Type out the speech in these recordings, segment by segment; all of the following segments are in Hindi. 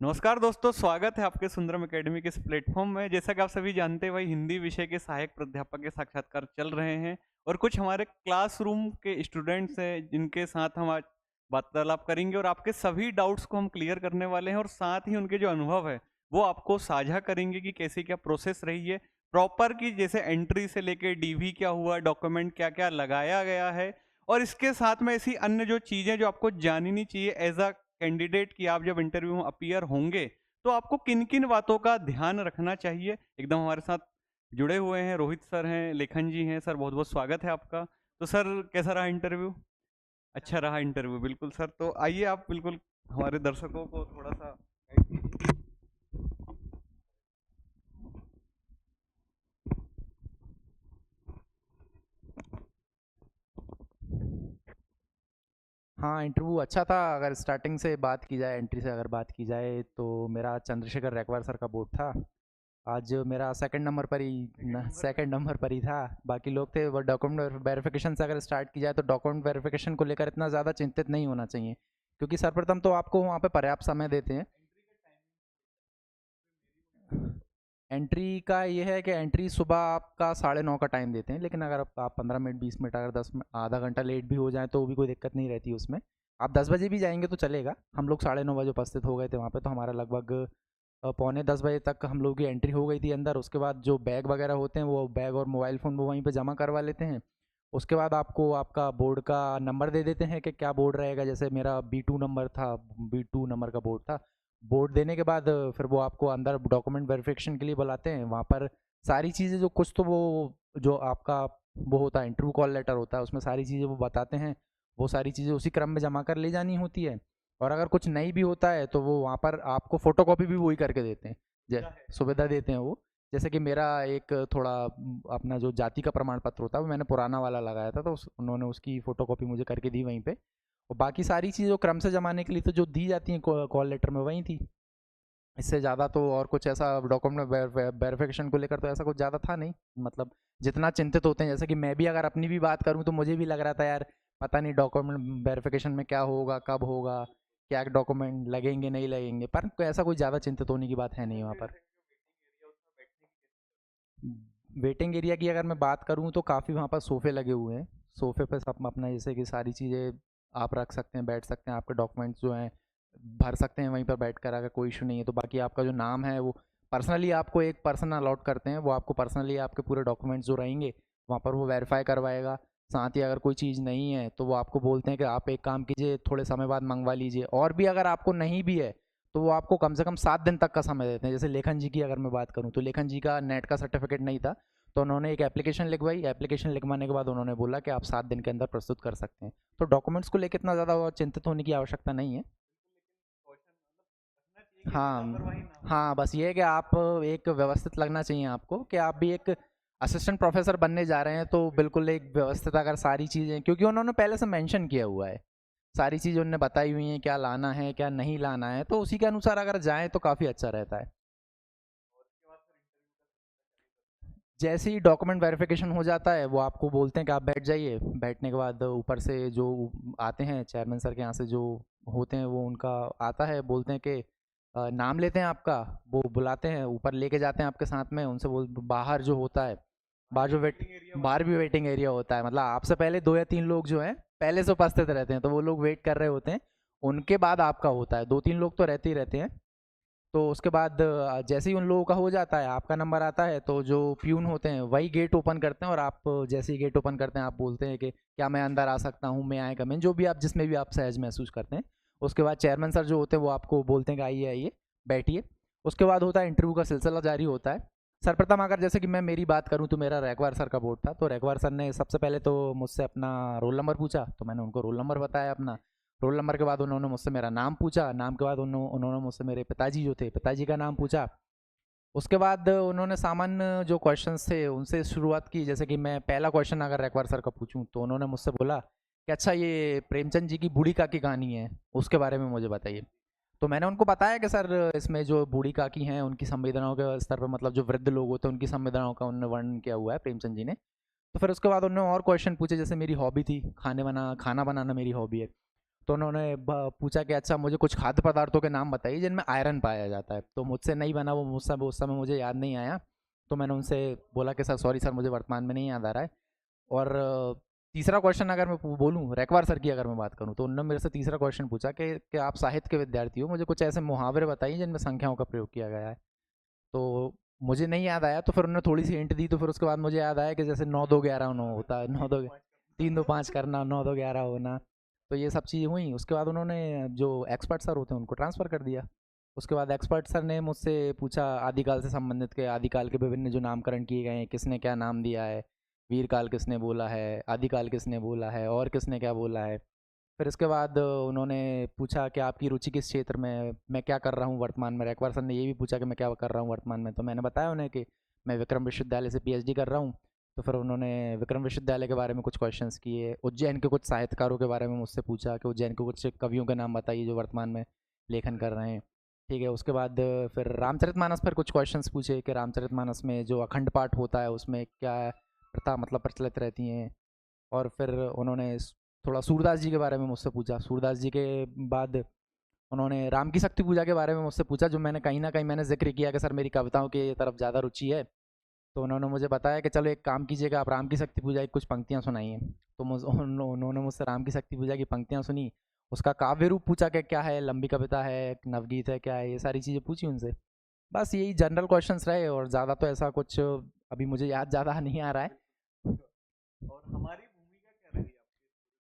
नमस्कार दोस्तों, स्वागत है आपके सुंदरम एकेडमी के इस प्लेटफॉर्म में। जैसा कि आप सभी जानते हैं भाई, हिंदी विषय के सहायक प्राध्यापक के साक्षात्कार चल रहे हैं और कुछ हमारे क्लासरूम के स्टूडेंट्स हैं जिनके साथ हम आज वार्तालाप करेंगे और आपके सभी डाउट्स को हम क्लियर करने वाले हैं और साथ ही उनके जो अनुभव है वो आपको साझा करेंगे कि कैसी क्या प्रोसेस रही है प्रॉपर की, जैसे एंट्री से लेके डीवी क्या हुआ, डॉक्यूमेंट क्या क्या लगाया गया है और इसके साथ में ऐसी अन्य जो चीज़ें जो आपको जाननी चाहिए एज अ कैंडिडेट की, आप जब इंटरव्यू में अपीयर होंगे तो आपको किन किन बातों का ध्यान रखना चाहिए। एकदम हमारे साथ जुड़े हुए हैं रोहित सर हैं, लेखन जी हैं। सर बहुत बहुत स्वागत है आपका। तो सर कैसा रहा इंटरव्यू? अच्छा रहा इंटरव्यू, बिल्कुल सर। तो आइए आप बिल्कुल हमारे दर्शकों को थोड़ा सा गाइड कीजिए। हाँ, इंटरव्यू अच्छा था। अगर स्टार्टिंग से बात की जाए, एंट्री से अगर बात की जाए तो मेरा चंद्रशेखर रैकवार सर का बोर्ड था। आज मेरा सेकंड नंबर पर ही सेकंड नंबर पे। सेकंड नंबर पर ही था। बाकी लोग थे वो। डॉक्यूमेंट वेरिफिकेशन से अगर स्टार्ट की जाए तो डॉक्यूमेंट वेरिफिकेशन को लेकर इतना ज़्यादा चिंतित नहीं होना चाहिए, क्योंकि सर्वप्रथम तो आपको वहाँ पे पर्याप्त समय देते हैं। एंट्री का ये है कि एंट्री सुबह आपका 9:30 का टाइम देते हैं, लेकिन अगर आप 15 मिनट 20 मिनट अगर 10 आधा घंटा लेट भी हो जाए तो भी कोई दिक्कत नहीं रहती उसमें। आप 10 बजे भी जाएंगे तो चलेगा। हम लोग 9:30 बजे उपस्थित हो गए थे वहाँ पे, तो हमारा लगभग पौने 10 बजे तक हम लोग की एंट्री हो गई थी अंदर। उसके बाद जो बैग वगैरह होते हैं वो बैग और मोबाइल फ़ोन वो वहीं पे जमा करवा लेते हैं। उसके बाद आपको आपका बोर्ड का नंबर दे देते हैं कि क्या बोर्ड रहेगा। जैसे मेरा B2 नंबर था, B2 नंबर का बोर्ड था। बोर्ड देने के बाद फिर वो आपको अंदर डॉक्यूमेंट वेरिफिकेशन के लिए बुलाते हैं। वहाँ पर सारी चीज़ें जो कुछ तो वो जो आपका वो होता है इंटरव्यू कॉल लेटर होता है, उसमें सारी चीज़ें वो बताते हैं। वो सारी चीज़ें उसी क्रम में जमा कर ले जानी होती है। और अगर कुछ नहीं भी होता है तो वो वहाँ पर आपको फ़ोटोकॉपी भी वही करके देते हैं। सुविधा है। सुविधा देते हैं वो। जैसे कि मेरा एक थोड़ा अपना जो जाति का प्रमाण पत्र होता है वो मैंने पुराना वाला लगाया था, तो उन्होंने उसकी फ़ोटोकॉपी मुझे करके दी वहीं पे। और बाकी सारी चीज़ें जो क्रम से जमाने के लिए तो जो दी जाती हैं कॉल लेटर में वही थी। इससे ज़्यादा तो और कुछ ऐसा डॉक्यूमेंट वेरिफिकेशन को लेकर तो ऐसा कुछ ज़्यादा था नहीं। मतलब जितना चिंतित होते हैं, जैसे कि मैं भी अगर अपनी भी बात करूं तो मुझे भी लग रहा था यार, पता नहीं डॉक्यूमेंट वेरिफिकेशन में क्या होगा, कब होगा, क्या डॉक्यूमेंट लगेंगे नहीं लगेंगे, पर ऐसा कोई ज़्यादा चिंतित होने की बात है नहीं वहाँ फिर पर। जैसे कि जो वेटिंग एरिया उसमें बैठने की वेटिंग एरिया की अगर मैं बात करूँ तो काफ़ी वहाँ पर सोफ़े लगे हुए हैं। सोफ़े पे सब अपना जैसे कि सारी चीज़ें आप रख सकते हैं, बैठ सकते हैं। आपके डॉक्यूमेंट्स जो हैं भर सकते हैं वहीं पर बैठकर, अगर कोई इशू नहीं है तो। बाकी आपका जो नाम है वो पर्सनली आपको एक पर्सन अलॉट करते हैं, वो आपको पर्सनली आपके पूरे डॉक्यूमेंट्स जो रहेंगे वहाँ पर वो वेरीफाई करवाएगा। साथ ही अगर कोई चीज़ नहीं है तो वो आपको बोलते हैं कि आप एक काम कीजिए, थोड़े समय बाद मंगवा लीजिए। और भी अगर आपको नहीं भी है तो वो आपको कम से कम 7 दिन तक का समय देते हैं। जैसे लेखन जी की अगर मैं बात करूँ तो लेखन जी का नेट का सर्टिफिकेट नहीं था, तो उन्होंने एक एप्लीकेशन लिखवाई। एप्लीकेशन लिखवाने के बाद उन्होंने बोला कि आप 7 दिन के अंदर प्रस्तुत कर सकते हैं। तो डॉक्यूमेंट्स को लेकर इतना ज़्यादा चिंतित होने की आवश्यकता नहीं है। बिल्कुल, लेकिन क्वेश्चन मतलब रखना चाहिए कि ऐसी हाँ, लापरवाही ना हो। हाँ, बस ये है कि आप एक व्यवस्थित लगना चाहिए आपको, कि आप भी एक असिस्टेंट प्रोफेसर बनने जा रहे हैं तो बिल्कुल एक व्यवस्थित अगर सारी चीज़ें, क्योंकि उन्होंने पहले से मेंशन किया हुआ है, सारी चीज़ें उन्होंने बताई हुई हैं क्या लाना है क्या नहीं लाना है, तो उसी के अनुसार अगर जाएँ तो काफ़ी अच्छा रहता है। और उसके बाद फिर इंटरव्यू का सिलसिला चालू करते हैं। जैसे ही डॉक्यूमेंट वेरिफिकेशन हो जाता है वो आपको बोलते हैं कि आप बैठ जाइए। बैठने के बाद ऊपर से जो आते हैं चेयरमैन सर के यहाँ से जो होते हैं, वो उनका आता है, बोलते हैं कि नाम लेते हैं आपका। वो बुलाते हैं ऊपर, लेके जाते हैं आपके साथ में। उनसे बोल बाहर जो होता है, बाहर बाहर भी जो एक वेटिंग एरिया बना बाहर भी होता है। वेटिंग एरिया होता है। मतलब आपसे पहले 2 या 3 लोग जो हैं पहले से उपस्थित रहते हैं, तो वो लोग वेट कर रहे होते हैं। उनके बाद आपका होता है। 2-3 लोग तो रहते ही रहते हैं। तो उसके बाद जैसे ही उन लोगों का हो जाता है, आपका नंबर आता है, तो जो प्यून होते हैं वही गेट ओपन करते हैं। और आप जैसे ही गेट ओपन करते हैं आप बोलते हैं कि क्या मैं अंदर आ सकता हूँ, मैं आए कम इन, जो भी आप जिसमें भी आप सहज महसूस करते हैं। उसके बाद चेयरमैन सर जो होते हैं वो आपको बोलते हैं कि आइए आइए बैठिए। उसके बाद होता है इंटरव्यू का सिलसिला जारी होता है। सर्वप्रथम अगर जैसे कि मैं मेरी बात करूं तो मेरा रैकवार सर का बोर्ड था। तो रैकवार सर ने सबसे पहले तो मुझसे अपना रोल नंबर पूछा, तो मैंने उनको रोल नंबर बताया अपना। रोल नंबर के बाद उन्होंने मुझसे मेरा नाम पूछा। नाम के बाद उन्होंने मुझसे मेरे पिताजी जो थे, पिताजी का नाम पूछा। उसके बाद उन्होंने सामान्य जो क्वेश्चंस थे उनसे शुरुआत की। जैसे कि मैं पहला क्वेश्चन अगर रैकवार सर का पूछूं तो उन्होंने मुझसे बोला कि अच्छा, ये प्रेमचंद जी की बूढ़ी काकी कहानी है, उसके बारे में मुझे बताइए। तो मैंने उनको बताया कि सर, इसमें जो बूढ़ी काकी हैं उनकी संवेदनाओं के स्तर पर, मतलब जो वृद्ध लोग होते हैं उनकी संवेदनाओं का उन्होंने वर्णन किया हुआ है प्रेमचंद जी ने। तो फिर उसके बाद उन्होंने और क्वेश्चन पूछे। जैसे मेरी हॉबी थी खाना बनाना मेरी हॉबी है। तो उन्होंने पूछा कि अच्छा मुझे कुछ खाद्य पदार्थों के नाम बताइए जिनमें आयरन पाया जाता है। तो मुझसे नहीं बना वो, मुझसे उस समय मुझे याद नहीं आया। तो मैंने उनसे बोला कि सर सॉरी सर, मुझे वर्तमान में नहीं याद आ रहा है। और तीसरा क्वेश्चन अगर मैं बोलूँ रैकवार सर की अगर मैं बात करूँ, तो उन्होंने मेरे से तीसरा क्वेश्चन पूछा कि आप साहित्य के विद्यार्थी हो, मुझे कुछ ऐसे मुहावरे बताइए जिनमें संख्याओं का प्रयोग किया गया है। तो मुझे नहीं याद आया, तो फिर उन्होंने थोड़ी सी हिंट दी, तो फिर उसके बाद मुझे याद आया कि जैसे 9 2 11 9 होता है, 9 2 3 2 5 करना, 9 2 11 होना। तो ये सब चीज़ें हुई। उसके बाद उन्होंने जो एक्सपर्ट सर होते हैं उनको ट्रांसफ़र कर दिया। उसके बाद एक्सपर्ट सर ने मुझसे पूछा आदिकाल से संबंधित के आदिकाल के विभिन्न जो नामकरण किए गए हैं, किसने क्या नाम दिया है, वीरकाल किसने बोला है, आदिकाल किसने बोला है और किसने क्या बोला है। फिर इसके बाद उन्होंने पूछा कि आपकी रुचि किस क्षेत्र में है, मैं क्या कर रहा हूँ वर्तमान में। रैकवार सर ने ये भी पूछा कि मैं क्या कर रहा हूँ वर्तमान में। तो मैंने बताया उन्हें कि मैं विक्रम विश्वविद्यालय से पीएचडी कर रहा हूँ। तो फिर उन्होंने विक्रम विश्वविद्यालय के बारे में कुछ क्वेश्चंस किए, उज्जैन के कुछ साहित्यकारों के बारे में मुझसे पूछा कि उज्जैन के कुछ कवियों के नाम बताइए जो वर्तमान में लेखन कर रहे हैं। ठीक है, उसके बाद फिर रामचरितमानस पर कुछ क्वेश्चंस पूछे कि रामचरितमानस में जो अखंड पाठ होता है उसमें क्या प्रथा मतलब प्रचलित रहती हैं। और फिर उन्होंने थोड़ा सूरदास जी के बारे में मुझसे पूछा। सूरदास जी के बाद उन्होंने राम की शक्ति पूजा के बारे में मुझसे पूछा, जो मैंने कहीं ना कहीं मैंने जिक्र किया कि सर मेरी कविताओं की तरफ ज़्यादा रुचि है। तो उन्होंने मुझे बताया कि चलो एक काम कीजिएगा, आप राम की शक्ति पूजा की कुछ पंक्तियाँ सुनाइए। तो उन्होंने मुझसे राम की शक्ति पूजा की पंक्तियाँ सुनी। उसका काव्य रूप पूछा कि क्या है, लंबी कविता है, नवगीत है, क्या है, ये सारी चीज़ें पूछी उनसे। बस यही जनरल क्वेश्चंस रहे, और ज़्यादा तो ऐसा कुछ अभी मुझे याद ज़्यादा नहीं आ रहा है। और हमारी भूमिका क्या रही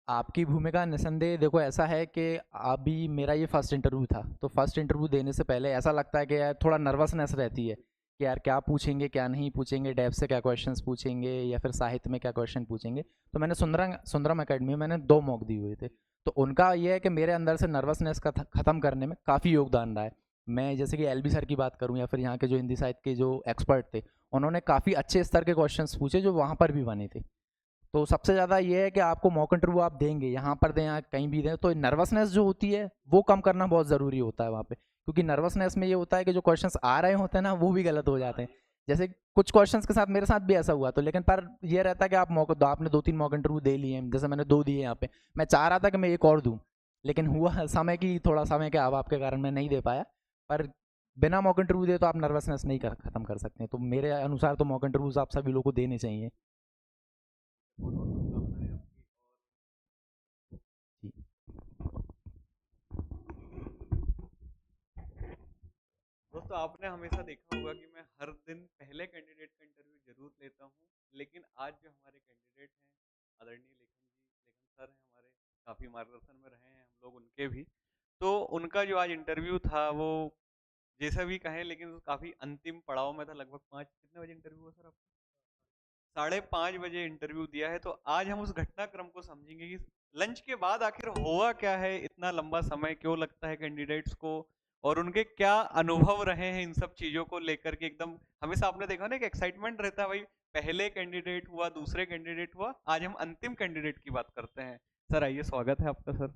आपकी भूमिका निसंदेह देखो ऐसा है कि अभी मेरा ये फर्स्ट इंटरव्यू था, तो फर्स्ट इंटरव्यू देने से पहले ऐसा लगता है कि यार थोड़ा नर्वसनेस रहती है कि यार क्या पूछेंगे क्या नहीं पूछेंगे, डेप्थ से क्या क्वेश्चंस पूछेंगे या फिर साहित्य में क्या क्वेश्चन पूछेंगे। तो मैंने सुंदरम एकेडमी में मैंने 2 मॉक दिए हुए थे। तो उनका ये है कि मेरे अंदर से नर्वसनेस का ख़त्म करने में काफ़ी योगदान रहा है। मैं जैसे कि एलबी सर की बात करूँ या फिर यहाँ के जो हिंदी साहित्य के जो एक्सपर्ट थे, उन्होंने काफ़ी अच्छे स्तर के क्वेश्चंस पूछे जो वहाँ पर भी बने थे। तो सबसे ज़्यादा ये है कि आपको मॉक इंटरव्यू आप देंगे, यहाँ पर दें या कहीं भी दें, तो नर्वसनेस जो होती है वो कम करना बहुत ज़रूरी होता है वहाँ पे। क्योंकि नर्वसनेस में ये होता है कि जो क्वेश्चंस आ रहे होते हैं ना वो भी गलत हो जाते हैं। जैसे कुछ क्वेश्चंस के साथ मेरे साथ भी ऐसा हुआ, तो लेकिन पर ये रहता है कि आप मौका दो, आपने 2 3 मॉक इंटरव्यू दे लिए हैं, जैसे मैंने 2 दिए यहाँ पे। मैं चाह रहा था कि मैं एक और दूँ, लेकिन हुआ समय की थोड़ा समय के अभाव के कारण मैं नहीं दे पाया। पर बिना मॉक इंटरव्यू दिए तो आप नर्वसनेस नहीं खत्म कर सकते। तो मेरे अनुसार तो मॉक इंटरव्यूज आप सभी लोगों को देने चाहिए। बहुत बहुत शुभकामनाएं आपकी। जी। दोस्तों आपने हमेशा देखा होगा कि मैं हर दिन पहले कैंडिडेट का इंटरव्यू जरूर लेता हूँ, लेकिन आज जो हमारे कैंडिडेट हैं आदरणीय लेखन सर हैं हमारे, काफ़ी मार्गदर्शन में रहे हैं हम लोग उनके भी। तो उनका जो आज इंटरव्यू था वो जैसा भी कहें लेकिन काफ़ी अंतिम पड़ाव में था। लगभग 5 कितने बजे इंटरव्यू हुआ सर आपका? 5:30 बजे इंटरव्यू दिया है। तो आज हम उस घटनाक्रम को समझेंगे कि लंच के बाद आखिर हुआ क्या है, इतना लंबा समय क्यों लगता है कैंडिडेट्स को, और उनके क्या अनुभव रहे हैं इन सब चीजों को लेकर के। एकदम हमेशा आपने देखा ना कि एक्साइटमेंट रहता है भाई, पहले कैंडिडेट हुआ, दूसरे कैंडिडेट हुआ, आज हम अंतिम कैंडिडेट की बात करते हैं। सर आइए, स्वागत है आपका सर।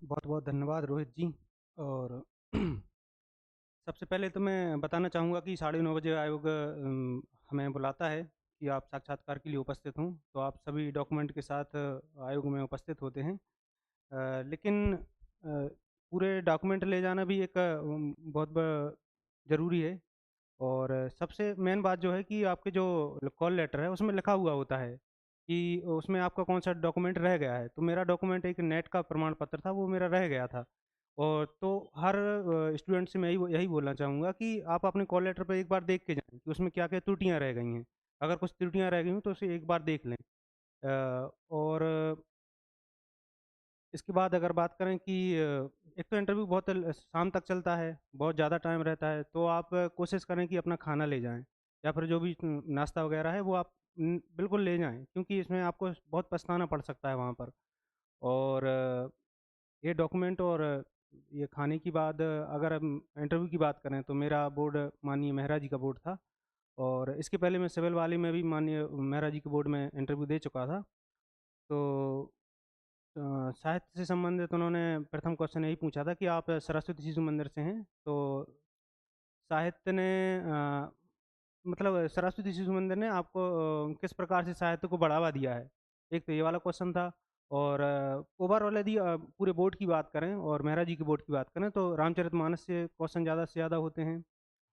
बहुत बहुत धन्यवाद रोहित जी। और सबसे पहले तो मैं बताना चाहूँगा कि 9:30 बजे आयोग हमें बुलाता है कि आप साक्षात्कार के लिए उपस्थित हों, तो आप सभी डॉक्यूमेंट के साथ आयोग में उपस्थित होते हैं। लेकिन पूरे डॉक्यूमेंट ले जाना भी एक बहुत ज़रूरी है। और सबसे मेन बात जो है कि आपके जो कॉल लेटर है उसमें लिखा हुआ होता है कि उसमें आपका कौन सा डॉक्यूमेंट रह गया है। तो मेरा डॉक्यूमेंट एक नेट का प्रमाण पत्र था, वो मेरा रह गया था। और तो हर स्टूडेंट से मैं यही बोलना चाहूँगा कि आप अपने कॉल लेटर पर एक बार देख के जाएं कि उसमें क्या क्या त्रुटियाँ रह गई हैं। अगर कुछ त्रुटियाँ रह गई हैं तो उसे एक बार देख लें। और इसके बाद अगर बात करें कि एक तो इंटरव्यू बहुत शाम तक चलता है, बहुत ज़्यादा टाइम रहता है, तो आप कोशिश करें कि अपना खाना ले जाएँ या फिर जो भी नाश्ता वगैरह है वो आप बिल्कुल ले जाएँ, क्योंकि इसमें आपको बहुत पछताना पड़ सकता है वहाँ पर। और ये डॉक्यूमेंट और ये खाने की बाद अगर हम इंटरव्यू की बात करें तो मेरा बोर्ड माननीय मेहरा जी का बोर्ड था। और इसके पहले मैं सिविल वाले में भी माननीय मेहरा जी के बोर्ड में इंटरव्यू दे चुका था। तो साहित्य से संबंधित उन्होंने प्रथम क्वेश्चन यही पूछा था कि आप सरस्वती शिशु मंदिर से हैं। तो साहित्य ने मतलब सरस्वती शिशु मंदिर ने आपको किस प्रकार से साहित्य को बढ़ावा दिया है? एक तो ये वाला क्वेश्चन था। और ओवरऑल यदि पूरे बोर्ड की बात करें और मेहरा जी के बोर्ड की बात करें तो रामचरितमानस से क्वेश्चन ज़्यादा से ज़्यादा होते हैं।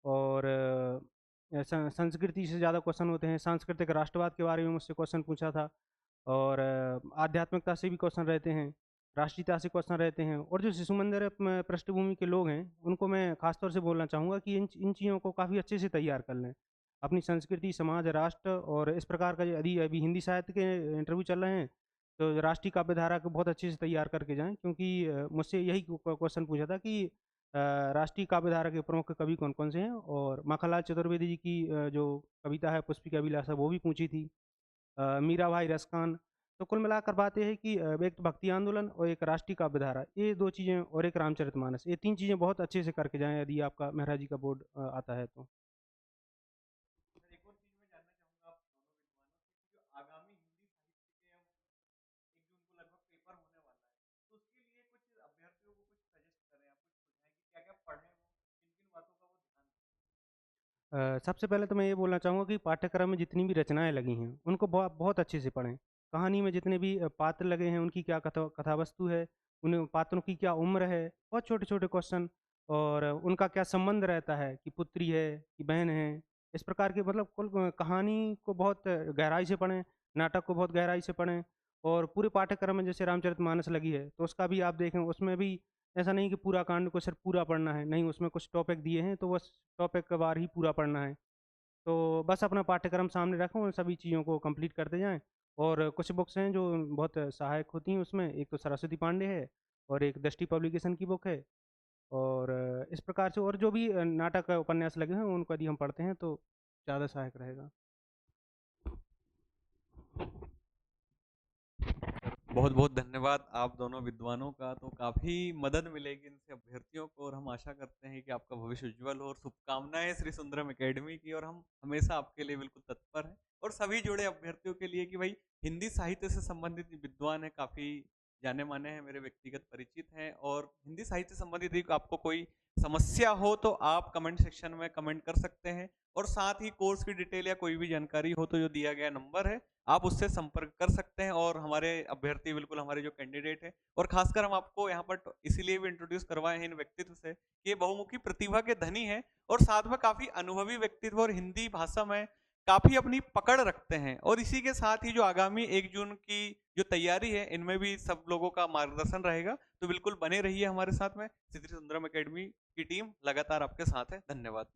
और संस्कृति से ज़्यादा क्वेश्चन होते हैं। सांस्कृतिक राष्ट्रवाद के बारे में मुझसे क्वेश्चन पूछा था। और आध्यात्मिकता से भी क्वेश्चन रहते हैं, राष्ट्रीयता से क्वेश्चन रहते हैं। और जो शिशु मंदिर पृष्ठभूमि के लोग हैं उनको मैं खासतौर से बोलना चाहूँगा कि इन चीज़ों को काफ़ी अच्छे से तैयार कर लें। अपनी संस्कृति, समाज, राष्ट्र और इस प्रकार का यदि अभी हिंदी साहित्य के इंटरव्यू चल रहे हैं तो राष्ट्रीय काव्य धारा को बहुत अच्छे से तैयार करके जाएँ। क्योंकि मुझसे यही क्वेश्चन पूछा था कि राष्ट्रीय काव्य धारा के प्रमुख कवि कौन-कौन से हैं। और माखनलाल चतुर्वेदी जी की जो कविता है पुष्पिका विलासा वो भी पूछी थी। मीराबाई रसखान। तो कुल मिलाकर बात ये है कि एक तो भक्ति आंदोलन और एक राष्ट्रीय काव्य धारा, ये 2 चीज़ें और एक रामचरितमानस, ये 3 चीज़ें बहुत अच्छे से करके जाएँ यदि आपका मेहरा जी का बोर्ड आता है तो। सर, एक और चीज़ मैं जानना चाहूँगा आप दोनों विद्वानों से, जो आगामी हिंदी साहित्य के अब 1 जून को लगभग पेपर होने वाला है, तो उसके लिए कुछ अभ्यर्थियों को कुछ सजेस्ट करें, आप कुछ सुझाएँ कि क्या-क्या पढ़ें वो, किन-किन बातों का वो ध्यान रखें? सबसे पहले तो मैं ये बोलना चाहूँगा कि पाठ्यक्रम में जितनी भी रचनाएँ लगी हैं, उनको बहुत अच्छे से पढ़ें। कहानी में जितने भी पात्र लगे हैं, उनकी क्या कथावस्तु है, उन पात्रों की क्या उम्र है, बहुत छोटे-छोटे क्वेश्चन। और उनका क्या संबंध रहता है कि पुत्री है, कि बहन है, इस प्रकार के मतलब कुल कहानी को बहुत गहराई से पढ़ें, नाटक को बहुत गहराई से पढ़ें। और पूरे पाठ्यक्रम में जैसे रामचरितमानस लगी है, तो उसका भी आप देखें, उसमें भी ऐसा नहीं कि पूरा कांड को सिर्फ पूरा पढ़ना है, नहीं उसमें कुछ टॉपिक दिए हैं तो बस टॉपिक के बार ही पूरा पढ़ना है। तो बस अपना पाठ्यक्रम सामने रखें, उन सभी चीज़ों को कंप्लीट करते जाएँ। और कुछ बुक्स हैं जो बहुत सहायक होती हैं उसमें, एक तो सरस्वती पांडे है और एक दृष्टि पब्लिकेशन की बुक है। और इस प्रकार से और जो भी नाटक उपन्यास लगे हैं उनको यदि हम पढ़ते हैं तो ज़्यादा सहायक रहेगा। बहुत बहुत धन्यवाद आप दोनों विद्वानों का। तो काफ़ी मदद मिलेगी इनसे अभ्यर्थियों को, और हम आशा करते हैं कि आपका भविष्य उज्जवल हो, और शुभकामनाएं श्री सुंदरम एकेडमी की, और हम हमेशा आपके लिए बिल्कुल तत्पर हैं। और सभी जुड़े अभ्यर्थियों के लिए कि भाई हिंदी साहित्य से संबंधित विद्वान है, काफ़ी जाने माने हैं, मेरे व्यक्तिगत परिचित हैं। और हिंदी साहित्य से संबंधित यदि आपको कोई समस्या हो तो आप कमेंट सेक्शन में कमेंट कर सकते हैं। और साथ ही कोर्स की डिटेल या कोई भी जानकारी हो तो जो दिया गया नंबर है आप उससे संपर्क कर सकते हैं। और हमारे अभ्यर्थी बिल्कुल हमारे जो कैंडिडेट है, और खासकर हम आपको यहाँ पर इसीलिए भी इंट्रोड्यूस करवाए हैं इन व्यक्तित्व से कि ये बहुमुखी प्रतिभा के धनी है, और साथ में काफी अनुभवी व्यक्तित्व, और हिंदी भाषा में काफी अपनी पकड़ रखते हैं। और इसी के साथ ही जो आगामी 1 जून की जो तैयारी है, इनमें भी सब लोगों का मार्गदर्शन रहेगा। तो बिल्कुल बने रहिए हमारे साथ में। श्री सुंदरम एकेडमी की टीम लगातार आपके साथ है। धन्यवाद।